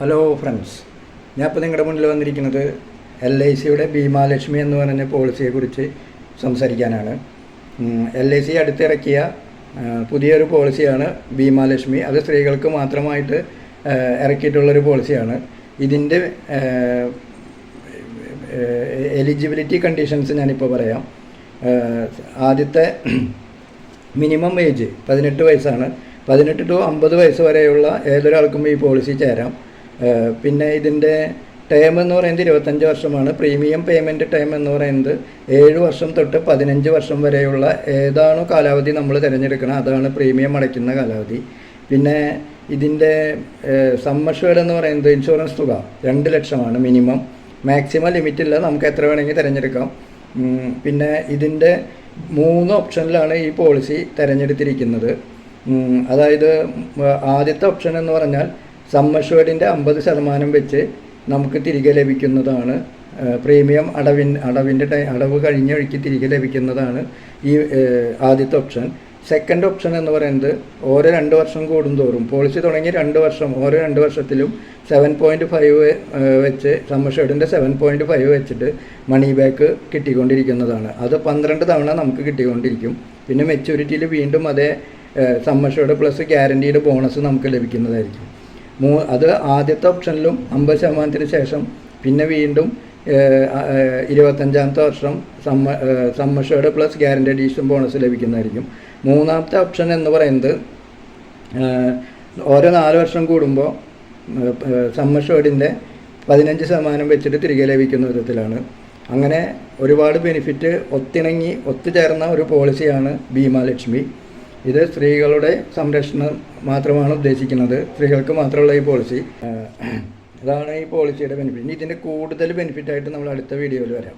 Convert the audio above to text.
Hello friends, ഞാൻ ഇപ്പോൾ നിങ്ങളുടെ മുന്നിൽ വന്നിരിക്കുന്നത് LICയുടെ ഭീമാലക്ഷ്മി എന്ന് പറഞ്ഞ പോളിസിയെക്കുറിച്ച് സംസാരിക്കാനാണ്. LIC അടുത്തിറക്കിയ പുതിയൊരു പോളിസിയാണ് ഭീമാലക്ഷ്മി. അത് സ്ത്രീകൾക്ക് മാത്രമായിട്ട് ഇറക്കിയിട്ടുള്ളൊരു പോളിസിയാണ്. ഇതിൻ്റെ എലിജിബിലിറ്റി കണ്ടീഷൻസ് ഞാനിപ്പോൾ പറയാം. ആദ്യത്തെ മിനിമം ഏജ് 18 വയസ്സാണ്. 18 to 50 വയസ്സ് വരെയുള്ള ഏതൊരാൾക്കും ഈ പോളിസി ചേരാം. പിന്നെ ഇതിൻ്റെ ടേം എന്ന് പറയുന്നത് 25 വർഷമാണ്. പ്രീമിയം പേയ്മെൻറ്റ് ടൈം എന്ന് പറയുന്നത് 7 വർഷം തൊട്ട് 15 വർഷം വരെയുള്ള ഏതാണോ കാലാവധി നമ്മൾ തിരഞ്ഞെടുക്കണം അതാണ് പ്രീമിയം അടയ്ക്കുന്ന കാലാവധി. പിന്നെ ഇതിൻ്റെ സമ്മഷ്വേർഡ് എന്ന് പറയുന്നത് ഇൻഷുറൻസ് തുക 2 ലക്ഷമാണ് മിനിമം. മാക്സിമം ലിമിറ്റില്ല, നമുക്ക് എത്ര വേണമെങ്കിൽ തിരഞ്ഞെടുക്കാം. പിന്നെ ഇതിൻ്റെ 3 ഓപ്ഷനിലാണ് ഈ പോളിസി തിരഞ്ഞെടുത്തിരിക്കുന്നത്. അതായത് ആദ്യത്തെ ഓപ്ഷൻ എന്ന് പറഞ്ഞാൽ സമ്മഷ്വേർഡിൻ്റെ 50% വെച്ച് നമുക്ക് തിരികെ ലഭിക്കുന്നതാണ്. പ്രീമിയം അടവ് കഴിഞ്ഞൊഴുക്കി തിരികെ ലഭിക്കുന്നതാണ് ഈ ആദ്യത്തെ ഓപ്ഷൻ. സെക്കൻഡ് ഓപ്ഷൻ എന്ന് പറയുന്നത് ഓരോ 2 വർഷം കൂടുന്തോറും പോളിസി തുടങ്ങി 2 വർഷം ഓരോ 2 വർഷത്തിലും 7.5 വെച്ച് സമ്മഷ്വേർഡിൻ്റെ 7.5 വെച്ചിട്ട് മണി ബാക്ക് കിട്ടിക്കൊണ്ടിരിക്കുന്നതാണ്. അത് 12 തവണ നമുക്ക് കിട്ടിക്കൊണ്ടിരിക്കും. പിന്നെ മെച്യൂരിറ്റിയിൽ വീണ്ടും അതേ സമ്മഷ്വേർഡ് പ്ലസ് ഗ്യാരണ്ടീഡ് ബോണസ് നമുക്ക് ലഭിക്കുന്നതായിരിക്കും. അത് ആദ്യത്തെ ഓപ്ഷനിലും 50% ശേഷം പിന്നെ വീണ്ടും 25ാമത്തെ വർഷം സമ്മഷ്വേർഡ് പ്ലസ് ഗ്യാരണ്ടി അഡീഷൻ ബോണസ് ലഭിക്കുന്നതായിരിക്കും. മൂന്നാമത്തെ ഓപ്ഷൻ എന്ന് പറയുന്നത് ഓരോ 4 വർഷം കൂടുമ്പോൾ സമ്മഷ്വേർഡിൻ്റെ 15% വെച്ചിട്ട് തിരികെ ലഭിക്കുന്ന വിധത്തിലാണ്. അങ്ങനെ ഒരുപാട് ബെനിഫിറ്റ് ഒത്തുചേർന്ന ഒരു പോളിസിയാണ് ഭീമാലക്ഷ്മി. ഇത് സ്ത്രീകളുടെ സംരക്ഷണം മാത്രമാണ് ഉദ്ദേശിക്കുന്നത്. സ്ത്രീകൾക്ക് മാത്രമുള്ള ഈ പോളിസി. അതാണ് ഈ പോളിസിയുടെ ബെനിഫിറ്റ്. ഇനി ഇതിൻ്റെ കൂടുതൽ ബെനിഫിറ്റായിട്ട് നമ്മൾ അടുത്ത വീഡിയോയിൽ വരാം.